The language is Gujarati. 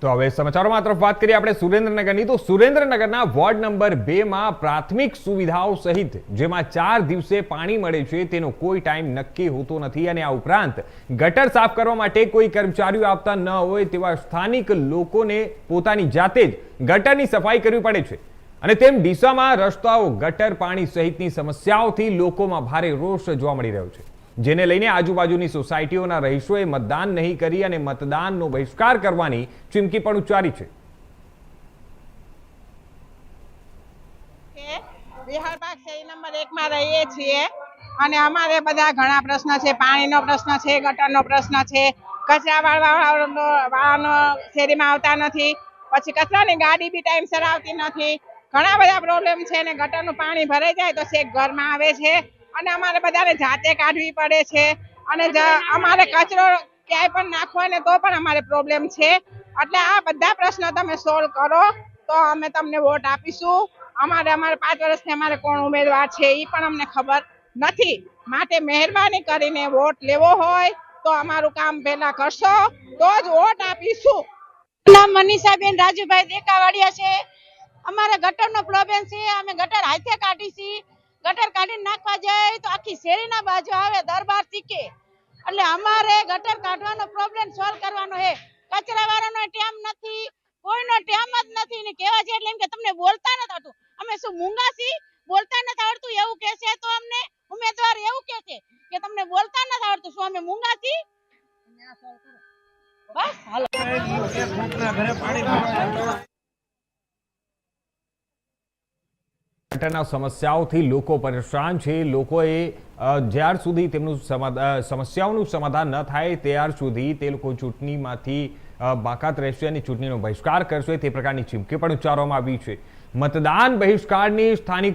તો હવે સમાચારોમાં તરફ વાત કરીએ આપણે સુરેન્દ્રનગરની। તો સુરેન્દ્રનગરના વોર્ડ નંબર 2 માં પ્રાથમિક સુવિધાઓ સહિત જેમાં 4 દિવસે પાણી મળે છે તેનો કોઈ ટાઈમ નક્કી હોતો નથી અને આ ઉપરાંત ગટર સાફ કરવા માટે કોઈ કર્મચારીઓ આવતા ન હોય તેવા સ્થાનિક લોકોને પોતાની જાતે જ ગટરની સફાઈ કરવી પડે છે અને તેમ ડીસામાં રસ્તાઓ ગટર પાણી સહિતની સમસ્યાઓથી લોકોમાં ભારે રોષ જોવા મળી રહ્યો છે, જેને લઈને આજુબાજુની સોસાયટીઓના રહીશોએ મતદાન નહીં કરી અને મતદાનનો બહિષ્કાર કરવાની ચીમકી પણ ઉચ્ચારી છે। બિહાર પાક શેરી નંબર 1 માં રહીએ છીએ અને અમારે બધા ઘણા પ્રશ્ન છે। પાણીનો પ્રશ્ન છે, ગટરનો પ્રશ્ન છે, કચરા વાળવાનો શેરીમાં આવતા નથી, પછી કચરાની ગાડી બી ટાઈમસર આવતી નથી, ઘણા બધા પ્રોબ્લેમ છે અને ગટરનું પાણી ભરાઈ જાય તો છેક ઘરમાં આવે છે અને અમારે બધાને જાતે કાઢવી પડે છે અને અમારે કચરો ક્યાંય પણ નાખવો ને તો પણ અમારે પ્રોબ્લેમ છે। એટલે આ બધા પ્રશ્નો તમે સોલ્વ કરો તો અમે તમને વોટ આપીશું। અમારે 5 વર્ષથી અમારે કોણ ઉમેદવાર છે એ પણ અમને ખબર નથી, માટે મહેરબાની કરીને વોટ લેવો હોય તો અમારું કામ પહેલા કરશો તો જ વોટ આપીશું। નામ મનીષાબેન રાજુભાઈ દેકાવાડિયા છે। અમારે ગટરનો પ્રોબ્લેમ છે, અમે ગટર હાથે કાઢી છી, ગટર કાઢીને નાખવા જાય તો આખી શેરીના બાજુ આવે દરબાર શીખે, એટલે અમારે ગટર કાઢવાનો પ્રોબ્લેમ સોલ્વ કરવાનો છે। કચરા વાળાનો ટાઈમ નથી, કોઈનો ટાઈમ જ નથી ને કહેવા છે એટલે એમ કે તમને બોલતા નથી આવડતું। અમે શું મૂંગા છી, બોલતા નથી આવડતું એવું કહે છે તો અમને ઉમેદવાર એવું કહે છે કે તમને બોલતા નથી આવડતું, શું અમે મૂંગા છી? બસ હાલો। ગટરના સમસ્યાઓથી લોકો પરેશાન છે। લોકોએ જ્યાર સુધી તેમનું સમસ્યાઓનું સમાધાન ન થાય ત્યાર સુધી તે લોકો ચૂંટણીમાંથી બાકાત રહેશે અને ચૂંટણીનો બહિષ્કાર કરશે તે પ્રકારની ચીમકી પણ ઉચ્ચારવામાં આવી છે। મતદાન બહિષ્કારની સ્થાનિકો